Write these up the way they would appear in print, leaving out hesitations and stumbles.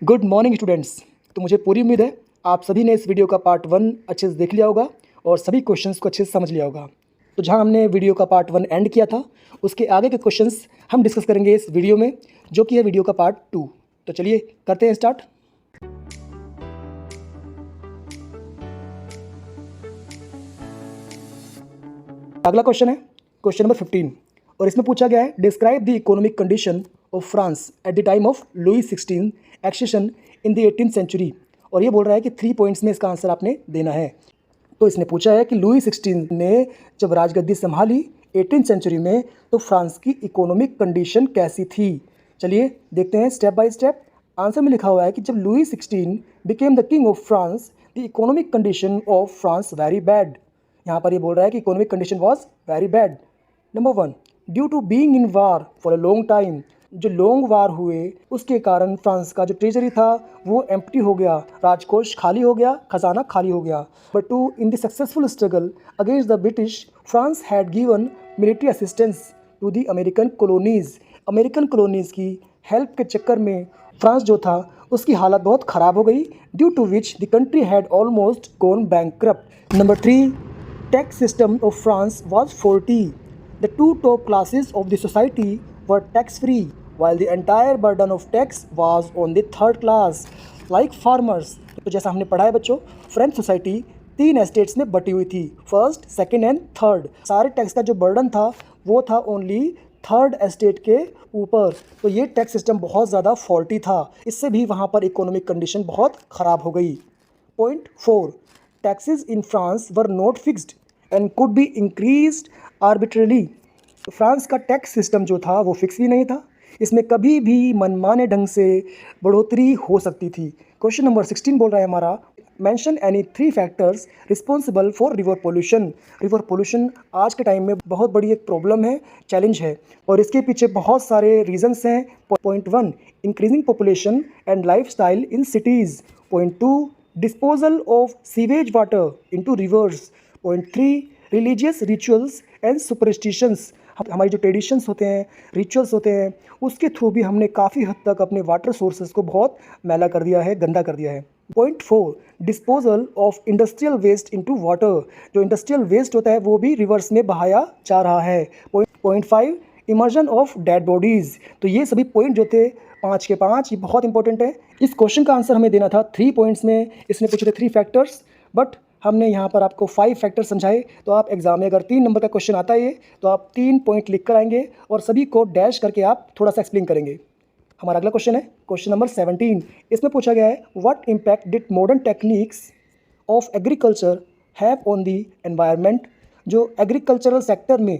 Good morning students. तो मुझे पूरी उम्मीद है आप सभी ने इस वीडियो का पार्ट 1 अच्छे से देख लिया होगा और सभी क्वेश्चंस को अच्छे से समझ लिया होगा। तो जहां हमने वीडियो का पार्ट 1 एंड किया था, उसके आगे के क्वेश्चंस हम डिस्कस करेंगे इस वीडियो में, जो कि है वीडियो का पार्ट 2। तो चलिए करते हैं स्टार्ट। अगला क्वेश्चन है क्वेश्चन नंबर 15 और इसमें पूछा गया है describe the economic condition of France at the time of Louis 16 accession in the 18th century. और ये बोल रहा है कि 3 पॉइंट्स में इसका आंसर आपने देना है। तो इसने पूछा है कि लुई 16 ने जब राजगद्दी संभाली 18th सेंचुरी में, तो फ्रांस की इकोनॉमिक कंडीशन कैसी थी। चलिए देखते हैं स्टेप बाय स्टेप। आंसर में लिखा हुआ है कि जब लुई 16 became the king of France, the economic condition of France very bad. यहाँ पर ये बोल रहा है कि economic condition was very bad. Number 1, due to being in war for a long time. जो लॉन्ग वार हुए उसके कारण फ्रांस का जो ट्रेजरी था वो एम्प्टी हो गया, राजकोष खाली हो गया, खजाना खाली हो गया। But two in the successful struggle against the British, France had given military assistance to the American colonies. American colonies की हेल्प के चक्कर में फ्रांस जो था उसकी हालत बहुत ख़राब हो गई, due to which the country had almost gone bankrupt. Number 3, tax system of France was faulty. The two top classes of the society were tax-free, while the entire burden of tax was on the third class, like farmers. तो जैसा हमने पढ़ा है बच्चों, French society 3 estates में बटी हुई थी, फर्स्ट, सेकेंड एंड थर्ड। सारे टैक्स का जो बर्डन था वो था ओनली थर्ड एस्टेट के ऊपर। तो ये टैक्स सिस्टम बहुत ज़्यादा फॉल्टी था, इससे भी वहाँ पर इकोनॉमिक कंडीशन बहुत ख़राब हो गई। Point 4, taxes in France were not fixed and could be increased arbitrarily. France का टैक्स सिस्टम जो था वो फिक्स भी नहीं था, इसमें कभी भी मनमाने ढंग से बढ़ोतरी हो सकती थी। क्वेश्चन नंबर 16 बोल रहा है हमारा, mention any 3 factors responsible for river pollution. River pollution आज के टाइम में बहुत बड़ी एक प्रॉब्लम है, चैलेंज है, और इसके पीछे बहुत सारे रीजंस हैं। Point 1, increasing population and lifestyle in cities. Point 2, disposal of sewage water into rivers. Point 3, religious rituals and superstitions. हमारी जो ट्रेडिशंस होते हैं, रिचुअल्स होते हैं, उसके थ्रू भी हमने काफ़ी हद तक अपने वाटर सोर्सेज को बहुत मैला कर दिया है, गंदा कर दिया है। Point 4, disposal of industrial waste into water. जो इंडस्ट्रियल वेस्ट होता है वो भी रिवर्स में बहाया जा रहा है। Point 5, immersion of dead bodies. तो ये सभी पॉइंट जो थे 5 के 5, ये बहुत इंपॉर्टेंट है। इस क्वेश्चन का आंसर हमें देना था 3 पॉइंट्स में। इसने पूछे थे 3 फैक्टर्स, बट हमने यहाँ पर आपको 5 फैक्टर्स समझाए। तो आप एग्जाम में अगर 3 नंबर का क्वेश्चन आता है तो आप 3 पॉइंट लिख कर आएंगे और सभी को डैश करके आप थोड़ा सा एक्सप्लेन करेंगे। हमारा अगला क्वेश्चन है क्वेश्चन नंबर 17। इसमें पूछा गया है what impact did modern techniques of agriculture have on the environment. जो एग्रीकल्चरल सेक्टर में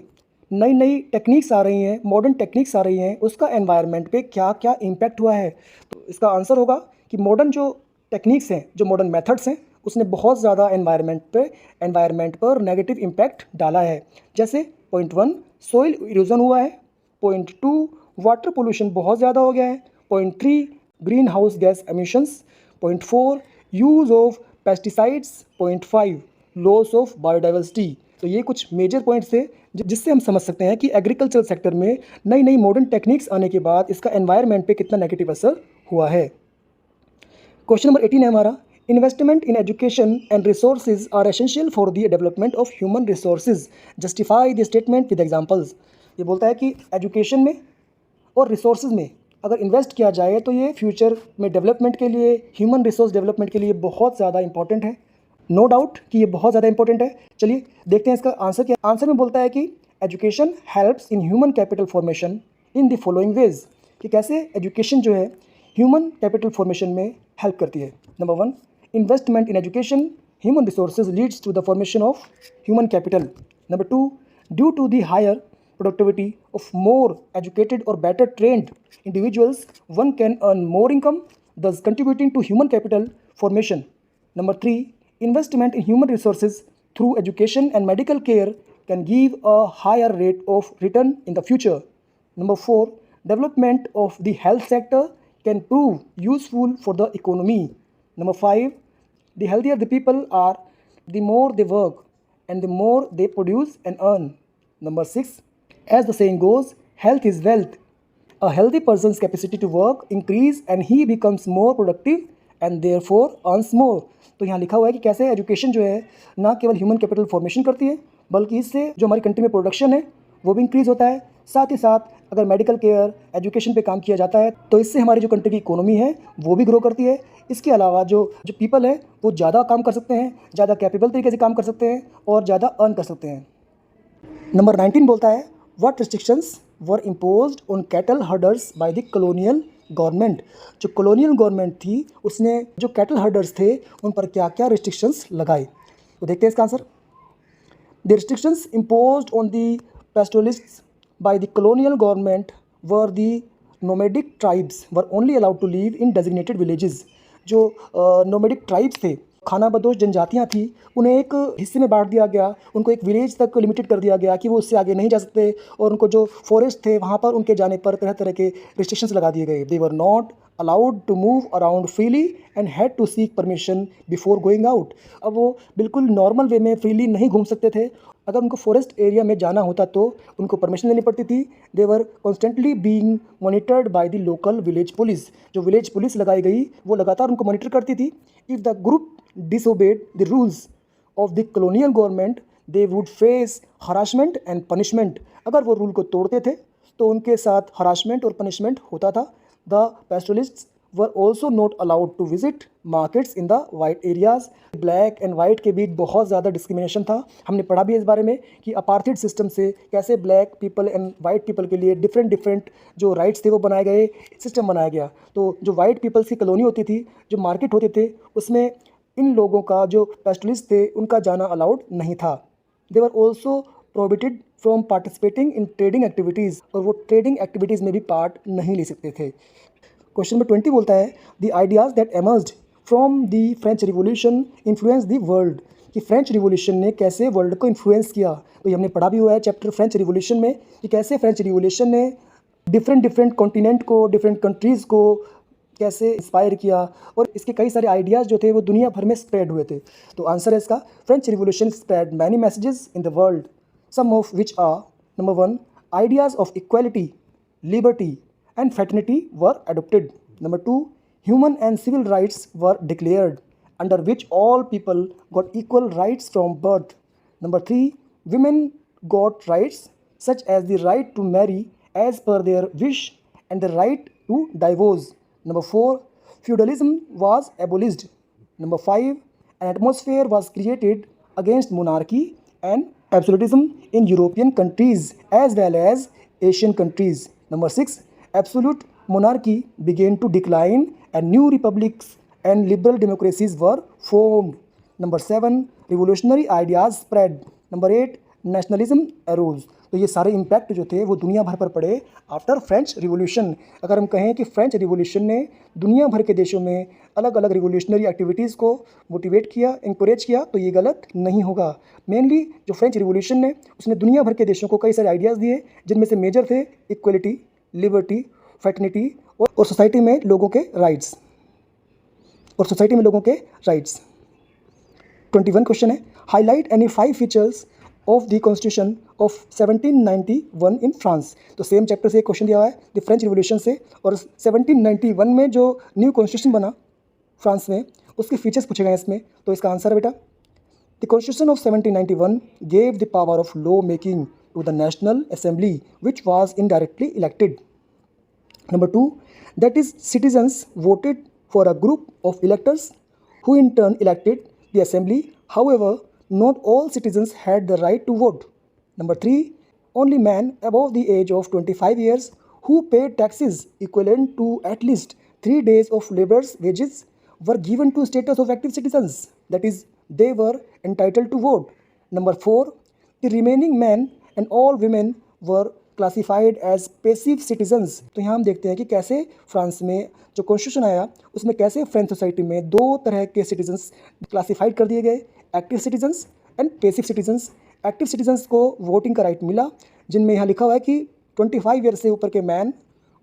नई नई टेक्निक्स आ रही हैं, मॉडर्न टेक्निक्स आ रही हैं, उसका एनवायरनमेंट पे क्या क्या इम्पैक्ट हुआ है। तो इसका आंसर होगा कि मॉडर्न जो टेक्निक्स हैं, जो मॉडर्न मेथड्स हैं, उसने बहुत ज़्यादा एनवायरनमेंट पर नेगेटिव इम्पैक्ट डाला है। जैसे पॉइंट 1, सोइल इरोजन हुआ है। पॉइंट 2, वाटर पोल्यूशन बहुत ज़्यादा हो गया है। Point 3, green house gas emissions. Point 4, use of pesticides. Point 5, loss of biodiversity. तो ये कुछ मेजर पॉइंट्स थे जिससे हम समझ सकते हैं कि एग्रीकल्चर सेक्टर में नई नई मॉडर्न टेक्निक्स आने के बाद इसका एनवायरनमेंट पे कितना नेगेटिव असर हुआ है। क्वेश्चन नंबर 18 है हमारा, investment in education and resources are essential for the development of human resources, justify the statement with examples. ये बोलता है कि एजुकेशन में और रिसोर्सेज में अगर इन्वेस्ट किया जाए तो ये फ्यूचर में डेवलपमेंट के लिए, ह्यूमन रिसोर्स डेवलपमेंट के लिए बहुत ज़्यादा इंपॉर्टेंट है। नो डाउट कि ये बहुत ज़्यादा इंपॉर्टेंट है। चलिए देखते हैं इसका आंसर क्या। आंसर में बोलता है कि education helps in human capital formation in the following ways, कि कैसे एजुकेशन जो है ह्यूमन कैपिटल फॉर्मेशन में हेल्प करती है। Number 1, investment in education human resources leads to the formation of human capital. Number 2, due to the higher productivity of more educated or better trained individuals, one can earn more income, thus contributing to human capital formation. Number 3, investment in human resources through education and medical care can give a higher rate of return in the future. Number 4, development of the health sector can prove useful for the economy. Number 5, the healthier the people are, the more they work and the more they produce and earn. Number 6, as the saying goes, health is wealth, A healthy person's capacity to work increase and he becomes more productive and therefore earns more. तो यहाँ लिखा हुआ है कि कैसे education जो है ना केवल ह्यूमन कैपिटल फॉर्मेशन करती है बल्कि इससे जो हमारी कंट्री में प्रोडक्शन है वो भी इंक्रीज़ होता है। साथ ही साथ अगर मेडिकल केयर एजुकेशन पे काम किया जाता है तो इससे हमारी जो कंट्री की इकोनॉमी है वो भी ग्रो करती है। इसके अलावा जो पीपल है वो ज़्यादा काम कर सकते हैं, ज़्यादा कैपेबल तरीके से काम कर सकते हैं और ज़्यादा अर्न कर सकते हैं। नंबर 19 बोलता है what restrictions were imposed on cattle herders by the colonial government. जो कॉलोनियल गवर्नमेंट थी उसने जो कैटल हर्डर्स थे उन पर क्या क्या रिस्ट्रिक्शंस लगाए, तो देखते हैं इसका answer. The restrictions imposed on the pastoralists by the colonial government were the nomadic tribes were only allowed to live in designated villages। जो nomadic tribes थे, खाना बदोश जनजातियाँ थी, उन्हें एक हिस्से में बांट दिया गया, उनको एक विलेज तक लिमिटेड कर दिया गया कि वो उससे आगे नहीं जा सकते और उनको जो फॉरेस्ट थे वहाँ पर उनके जाने पर तरह तरह के रिस्ट्रिक्शंस लगा दिए गए। They were not allowed to move around freely and had to seek permission before going out. अब वो बिल्कुल नॉर्मल वे में फ्रीली नहीं घूम सकते थे, अगर उनको फॉरेस्ट एरिया में जाना होता तो उनको परमिशन लेनी पड़ती थी। They were constantly being monitored by the local village police. जो विलेज पुलिस लगाई गई वो लगातार उनको मॉनिटर करती थी। If the group disobeyed the rules of the colonial government they would face harassment and punishment। अगर वो रूल को तोड़ते थे तो उनके साथ हरासमेंट और पनिशमेंट होता था। The pastoralists were also not allowed to visit markets in the white areas. Black and white के बीच बहुत ज़्यादा डिस्क्रिमिनेशन था। हमने पढ़ा भी इस बारे में कि अपार्थाइड सिस्टम से कैसे black people and white people के लिए डिफरेंट जो राइट्स थे वो बनाए गए, सिस्टम बनाया गया। तो जो वाइट पीपल्स की कॉलोनी होती थी, जो मार्केट होते थे, उसमें इन लोगों का जो पेस्टलिस्ट थे उनका जाना अलाउड नहीं था। They were also prohibited from participating in trading activities, और वो ट्रेडिंग एक्टिविटीज़ में भी पार्ट नहीं ले सकते थे। क्वेश्चन नंबर 20 बोलता है the ideas that emerged from the French revolution influence the world. कि फ्रेंच रिवॉल्यूशन ने कैसे वर्ल्ड को इन्फ्लुएंस किया। तो ये हमने पढ़ा भी हुआ है चैप्टर फ्रेंच रिवॉल्यूशन में कि कैसे फ्रेंच रिवॉल्यूशन ने डिफरेंट कॉन्टिनेंट को, डिफरेंट कंट्रीज़ को कैसे इंस्पायर किया और इसके कई सारे आइडियाज़ जो थे वो दुनिया भर में स्प्रेड हुए थे। तो आंसर है इसका French revolution spread many messages in the world, some of which are number 1 ideas of equality, liberty and fraternity were adopted। Number 2 human and civil rights were declared under which all people got equal rights from birth. Number 3 women got rights such as the right to marry as per their wish and the right to divorce। Number 4 feudalism was abolished। Number 5 an atmosphere was created against monarchy and absolutism in European countries as well as Asian countries। Number 6 absolute monarchy began to decline and new republics and liberal democracies were formed। Number 7 revolutionary ideas spread। Number 8 nationalism arose. तो ये सारे impact जो थे वो दुनिया भर पर पड़े आफ्टर फ्रेंच रिवॉल्यूशन। अगर हम कहें कि फ्रेंच रिवॉल्यूशन ने दुनिया भर के देशों में अलग अलग रिवॉल्यूशनरी एक्टिविटीज़ को मोटिवेट किया, इंकरेज किया, तो ये गलत नहीं होगा। मेनली जो फ्रेंच रिवॉल्यूशन ने उसने दुनिया भर के देशों को कई सारे आइडियाज़ दिए जिनमें से मेजर थे इक्वलिटी, लिबर्टी, फ्रेटर्निटी और सोसाइटी में लोगों के राइट्स 21 क्वेश्चन है highlight any 5 features of the constitution of 1791 in France. तो सेम चैप्टर से एक क्वेश्चन दिया हुआ है द फ्रेंच रिवॉल्यूशन से, और 1791 में जो न्यू कॉन्स्टिट्यूशन बना फ्रांस में उसके फीचर्स पूछे गए इसमें। तो इसका आंसर है बेटा the constitution of 1791 gave the power of law making to the national assembly which was indirectly elected. Number 2 that is citizens voted for a group of electors who in turn elected the assembly. However, not all citizens had the right to vote. Number 3, only men above the age of 25 years who paid taxes equivalent to at least 3 days of labor's wages were given to status of active citizens. That is, they were entitled to vote. Number 4, the remaining men and all women were classified as passive citizens. तो यहाँ हम देखते हैं कि कैसे France में जो constitution आया उसमें कैसे फ्रेंच सोसाइटी में 2 तरह के सिटीजन्स क्लासिफाइड कर दिए गए, active citizens and passive citizens. Active citizens को वोटिंग का राइट मिला, जिनमें यहाँ लिखा हुआ है कि 25 ईयर से ऊपर के मैन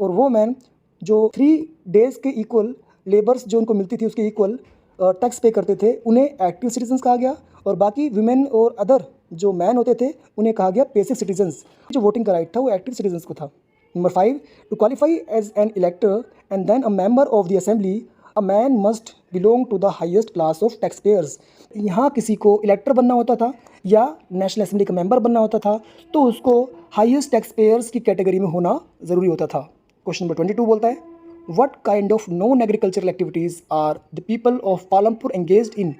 और वो मैन जो 3 डेज़ के इक्वल लेबर्स जो उनको मिलती थी उसके इक्वल टैक्स पे करते थे, उन्हें एक्टिव सिटीजन्स कहा गया। और बाकी विमेन और अदर जो मैन होते थे उन्हें कहा गया पेसिव सिटीजन्स। जो वोटिंग का राइट था वो एक्टिव सिटीजन्स को था। Number 5, to qualify as an elector and then a member of the assembly, a man must belong to the highest class of taxpayers. यहाँ किसी को इलेक्टर बनना होता था या नेशनल असेंबली का मेंबर बनना होता था तो उसको हाईएस्ट टैक्सपेयर्स की कैटेगरी में होना ज़रूरी होता था। क्वेश्चन नंबर 22 बोलता है, what kind of non agricultural activities are the people of Palampur engaged in.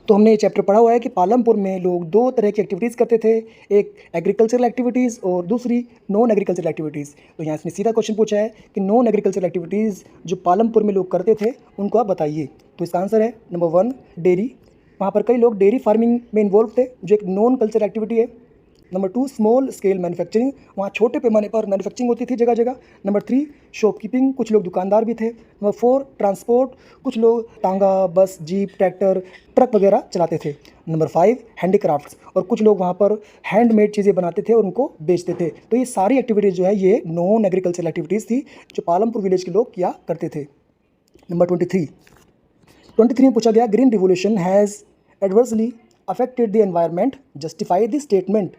तो हमने ये चैप्टर पढ़ा हुआ है कि पालमपुर में लोग दो तरह की एक्टिविटीज़ करते थे, एक एग्रीकल्चरल एक्टिविटीज़ और दूसरी नॉन एग्रीकल्चरल एक्टिविटीज़। तो यहाँ इसने सीधा क्वेश्चन पूछा है कि नॉन एग्रीकल्चरल एक्टिविटीज़ जो पालमपुर में लोग करते थे उनको आप बताइए। तो इसका आंसर है नंबर 1, डेयरी। वहाँ पर कई लोग डेयरी फार्मिंग में इन्वॉल्व थे जो एक नॉन कल्चरल एक्टिविटी है। नंबर 2, स्मॉल स्केल मैन्युफैक्चरिंग, वहाँ छोटे पैमाने पर मैन्युफैक्चरिंग होती थी जगह जगह। नंबर 3, शॉपकीपिंग, कुछ लोग दुकानदार भी थे। नंबर 4, ट्रांसपोर्ट, कुछ लोग टांगा, बस, जीप, ट्रैक्टर, ट्रक वगैरह चलाते थे। नंबर 5, हैंडीक्राफ्ट्स, और कुछ लोग वहाँ पर हैंडमेड चीज़ें बनाते थे और उनको बेचते थे। तो ये सारी एक्टिविटीज़ जो है ये नॉन एग्रीकल्चरल एक्टिविटीज़ थी जो पालमपुर विलेज के लोग किया करते थे। नंबर 23 में पूछा गया, green revolution has adversely affected the environment, justify the statement.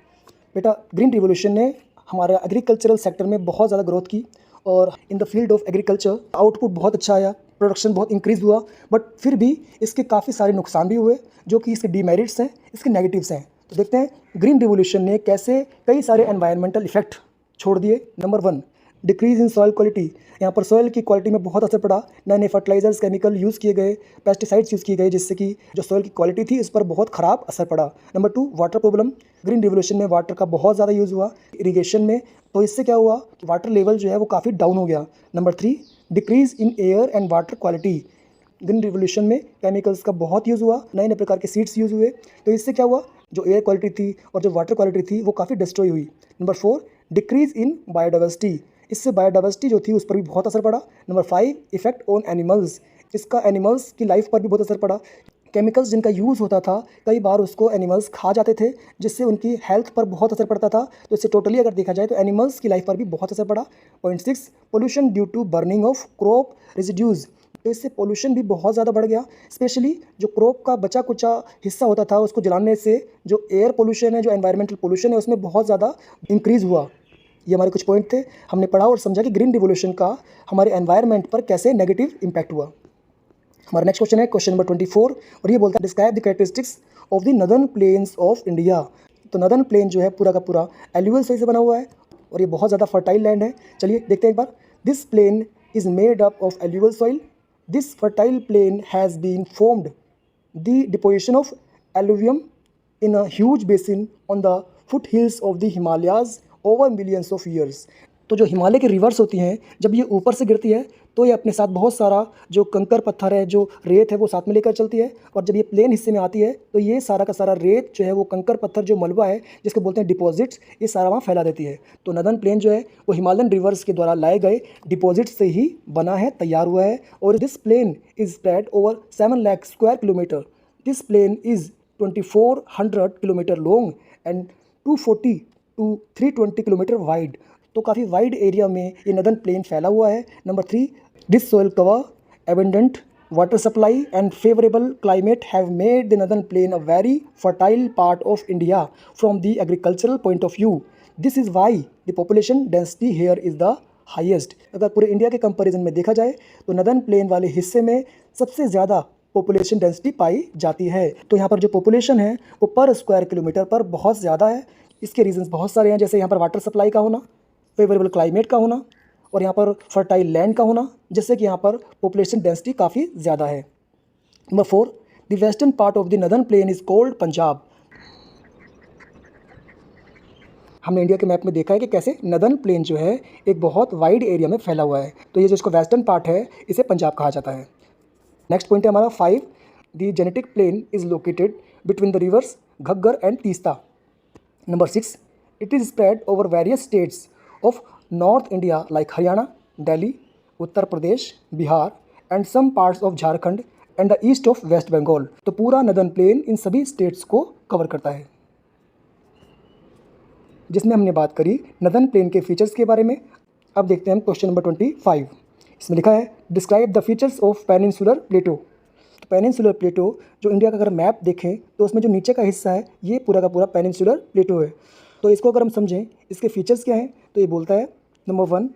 बेटा, ग्रीन रिवोल्यूशन ने हमारा एग्रीकल्चरल सेक्टर में बहुत ज़्यादा ग्रोथ की और in the field of agriculture output बहुत अच्छा आया, प्रोडक्शन बहुत इंक्रीज़ हुआ, बट फिर भी इसके काफ़ी सारे नुकसान भी हुए जो कि इसके डीमेरिट्स हैं, इसके नेगेटिव्स हैं। तो देखते हैं ग्रीन रिवोल्यूशन ने कैसे कई सारे एनवायरमेंटल इफेक्ट छोड़ दिए। Number 1, decrease in soil quality, यहाँ पर सॉइल की क्वालिटी में बहुत असर पड़ा। नए नए फर्टिलाइजर्स, केमिकल यूज़ किए गए, पेस्टिसाइड्स यूज़ किए गए, जिससे कि जो सॉइल की क्वालिटी थी इस पर बहुत ख़राब असर पड़ा। Number 2, water problem, green revolution में वाटर का बहुत ज़्यादा यूज़ हुआ इरीगेशन में, तो इससे क्या हुआ कि वाटर लेवल जो है वो काफ़ी डाउन हो गया। Number 3, decrease in air and water quality, green revolution में केमिकल्स का बहुत यूज़ हुआ, नए नए प्रकार के सीड्स यूज़ हुए, तो इससे क्या हुआ, जो एयर क्वालिटी थी और जो वाटर क्वालिटी थी वो काफ़ी डिस्ट्रॉय हुई। नंबर 4, डिक्रीज़ इन बायोडाइवर्सिटी, इससे बायोडाइवर्सिटी जो थी उस पर भी बहुत असर पड़ा। नंबर 5, इफेक्ट ऑन एनिमल्स, इसका एनिमल्स की लाइफ पर भी बहुत असर पड़ा। केमिकल्स जिनका यूज़ होता था कई बार उसको एनिमल्स खा जाते थे जिससे उनकी हेल्थ पर बहुत असर पड़ता था। तो इससे टोटली अगर देखा जाए तो एनिमल्स की लाइफ पर भी बहुत असर पड़ा। Point 6, pollution due to burning of crop residues, तो इससे पोल्यूशन भी बहुत ज़्यादा बढ़ गया। स्पेशली जो क्रॉप का बचा कुचा हिस्सा होता था उसको जलाने से जो एयर पोल्यूशन है, जो एनवायरमेंटल पोल्यूशन है, उसमें बहुत ज़्यादा इंक्रीज़ हुआ। ये हमारे कुछ पॉइंट थे, हमने पढ़ा और समझा कि ग्रीन रिवोल्यूशन का हमारे एनवायरनमेंट पर कैसे नेगेटिव इम्पैक्ट हुआ। हमारा नेक्स्ट क्वेश्चन है क्वेश्चन नंबर 24 और ये बोलता है, describe the characteristics of the northern plains of India. तो नदर्न प्लेन जो है पूरा का पूरा एल्यूवल से बना हुआ है और ये बहुत ज़्यादा फर्टाइल लैंड है। चलिए देखते हैं एक बार। This plain is made up of alluvial soil, this fertile plain has been formed the deposition of alluvium in a huge basin on the foothills of the Himalayas over millions of years। तो जो हिमालय की reverse होती हैं जब ये ऊपर से गिरती है तो ये अपने साथ बहुत सारा जो कंकर पत्थर है, जो रेत है, वो साथ में लेकर चलती है, और जब ये प्लेन हिस्से में आती है तो ये सारा का सारा रेत जो है, वो कंकर पत्थर, जो मलबा है जिसको बोलते हैं डिपॉजिट्स, ये सारा वहाँ फैला देती है। तो नदर्न प्लेन जो है वो हिमालयन रिवर्स के द्वारा लाए गए डिपॉजिट से ही बना है, तैयार हुआ है। और this plain is spread over 7 lakh square kilometre. This plain is 2400 kilometre long and 240 to 320 kilometre wide. तो काफ़ी वाइड एरिया में ये नदर्न प्लेन फैला हुआ है। Number 3, this soil cover, abundant water supply and favourable climate have made the northern plane a very fertile part of India from the agricultural point of view. This is why the population density here is the highest. अगर पूरे India के comparison में देखा जाए तो northern plane वाले हिस्से में सबसे ज़्यादा पॉपुलेशन डेंसिटी पाई जाती है। तो यहाँ पर जो पॉपुलेशन है वो पर स्क्वायर किलोमीटर पर बहुत ज़्यादा है। इसके रीजंस बहुत सारे हैं, जैसे यहाँ पर वाटर सप्लाई का होना, फेवरेबल क्लाइमेट का होना और यहाँ पर फर्टाइल लैंड का होना, जिससे कि यहाँ पर पॉपुलेशन डेंसिटी काफ़ी ज़्यादा है। Number 4, the western part of the northern plane is called Punjab. हमने इंडिया के मैप में देखा है कि कैसे नदर्न प्लेन जो है एक बहुत वाइड एरिया में फैला हुआ है, तो ये जो इसको वेस्टर्न पार्ट है इसे पंजाब कहा जाता है। नेक्स्ट पॉइंट है हमारा 5, the genetic plain is located between the rivers Ghaggar and Teesta. Number 6, it is spread over various states of north India like Haryana, Delhi, Uttar Pradesh, Bihar and some parts of Jharkhand and the east of West Bengal. तो पूरा northern plane इन सभी states को cover करता है। जिसमें हमने बात करी नदर्न प्लेन के फीचर्स के बारे में। अब देखते हैं हम क्वेश्चन नंबर 25। इसमें लिखा है, describe the features of peninsular प्लेटो। तो पेनिनसुलर प्लेटो जो इंडिया का अगर मैप देखें तो उसमें जो नीचे का हिस्सा है ये पूरा का पूरा पेनिनसुलर प्लेटो है। तो इसको अगर हम समझें इसके फीचर्स क्या हैं तो ये बोलता है, number 1,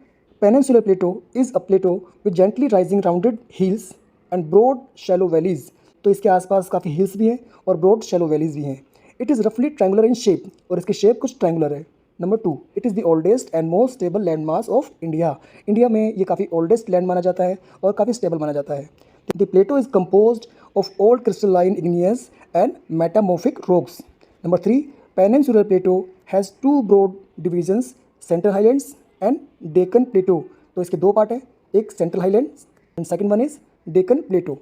peninsular plateau is a plateau with gently rising rounded hills and broad shallow valleys. तो इसके आसपास काफ़ी हिल्स भी हैं और ब्रॉड शैलो वैलीज भी हैं। इट इज़ रफली ट्रायंगुलर इन शेप, और इसकी शेप कुछ ट्रायंगुलर है। Number 2, it is the oldest and most stable land mass of India. India में ये काफ़ी ओल्डेस्ट लैंड माना जाता है और काफ़ी स्टेबल माना जाता है। The plateau is composed of old crystalline igneous and metamorphic rocks. Number 3, peninsular plateau has 2 broad divisions, central highlands and Deccan plateau. तो इसके 2 पार्ट हैं, एक central highlands and second one is Deccan plateau.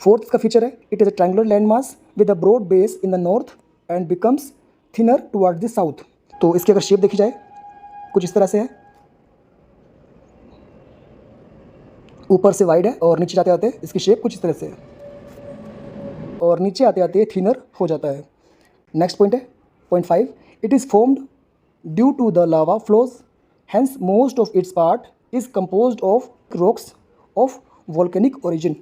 Fourth का feature है, it is a triangular land mass with a broad base in the north and becomes thinner towards the south. तो इसकी अगर shape देखी जाए कुछ इस तरह से है, ऊपर से वाइड है और नीचे जाते आते इसकी शेप कुछ इस तरह से है, और नीचे आते आते थिनर हो जाता है। नेक्स्ट पॉइंट है point 5, it is formed due to the lava flows, hence most of its part is composed of rocks of volcanic origin.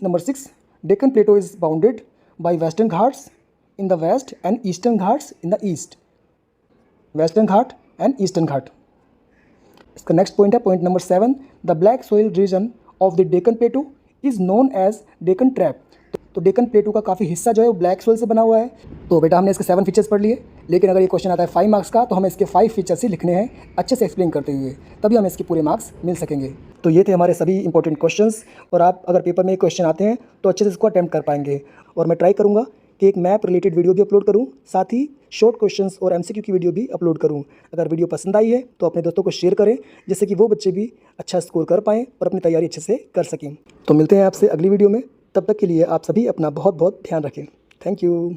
Number 6, Deccan plateau is bounded by western Ghats in the west and eastern Ghats in the east. Western Ghat and eastern Ghat. इसका next point है point number 7, the black soil region of the Deccan plateau is known as Deccan trap. तो डेक्कन प्लेटो का काफ़ी हिस्सा जो है वो black soil से बना हुआ है। तो बेटा हमने इसके 7 फीचर्स पढ़ लिए, लेकिन अगर ये क्वेश्चन आता है 5 मार्क्स का तो हमें इसके 5 फीचर्स ही लिखने हैं अच्छे से एक्सप्लेन करते हुए, तभी हमें इसके पूरे मार्क्स मिल सकेंगे। तो ये थे हमारे सभी इंपॉर्टेंट क्वेश्चंस, और आप अगर पेपर में क्वेश्चन आते हैं तो अच्छे से इसको अटैम्प्ट कर पाएंगे। और मैं ट्राई करूँगा कि एक मैप रिलेटेड वीडियो भी अपलोड करूँ, साथ ही शॉर्ट क्वेश्चंस और MCQ की वीडियो भी अपलोड करूँ। अगर वीडियो पसंद आई है तो अपने दोस्तों को शेयर करें, जिससे कि वो बच्चे भी अच्छा स्कोर कर पाएँ और अपनी तैयारी अच्छे से कर सकें। तो मिलते हैं आपसे अगली वीडियो में, तब तक के लिए आप सभी अपना बहुत बहुत ध्यान रखें। Thank you.